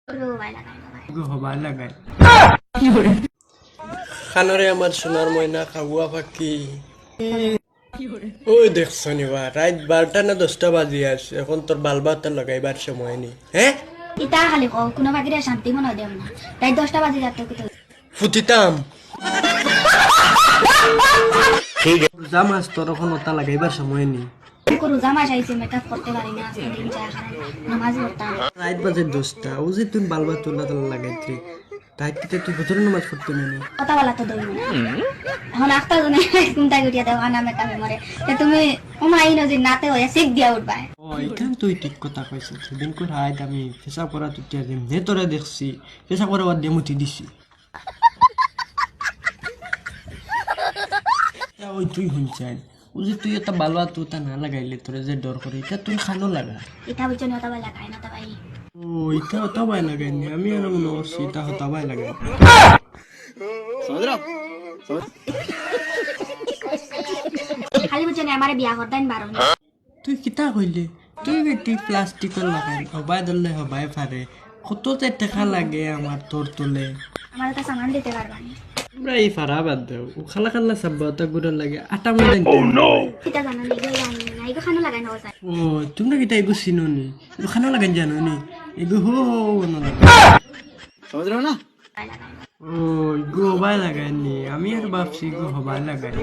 গো হবার লাগাই খানরে আমার সোনার ময়না খাওয়া পাখি ওই দেখছো নিবা রাত 12টা না 10টা বাজি আছে এখন তোর বাল বাতা লাগাইবার সময় নি হ্যাঁ ইতা খালি কও কোনো বাকিরে শান্তি মনে দেব না তাই 10টা বাজে যাতে কত ফুটিতাম ঠিক জামাস তোর এখন ওটা লাগাইবার সময় নি को रोजा मास आइছে মেকআপ করতে পারি না আজকে দিন যায় নামাজ পড়তাম রাত বাজে 10টা ও যে তুই বাল বাতা লাগাইতে তাইতে তুই ভোরের নামাজ পড়তে নেনি কথা বলা তো দই না এখন আখতা জনে কোনটা গটিয়া দাও আনা মেকআপে মরে তে তুমি ওমাই নজি নাতে হয়ে শিখ দিয়া উঠবা ও এখান তুই ঠিক কথা কইছিস সেদিন করে হাইত আমি ফেসা করা তুই দিম নে তোরে দেখছি ফেসা করা বাদ দিয়ে মুতি দিছি ওই তুই হুনছাই ও যে তুই এটা বালবা তুই তা না লাগাইলে তোরে যে ডর করে এটা তুই খানো লাগা এটা বুঝছো না তা লাগাই না তা ভাই ও এটা হতা ভাই লাগাইনি আমি আর মনে করছি এটা হতা ভাই লাগাই খালি বুঝছো না আমারে বিয়া করতেন বারো না তুই কিতা কইলি তুই বেটি প্লাস্টিকের লাগাই হবাই ধরলে হবাই পারে কত যে টাকা লাগে আমার তোর তোলে আমার তো সামান দিতে পারবানি আমরা এই ফারা বাদ দেও ও খালা খালা সাব্বাতা গুড়া লাগে আটা ময়দান কিতা জানা নেই গো জানি না ইগো খানো লাগাই না ওসা ও তোমরা কিতা এগো চিনো নি এগো খানো লাগান জানো নি এগো হো না समझ रहे हो ना ও এগো হবাই লাগাই নি আমি আর ভাবছি এগো হবাই লাগাই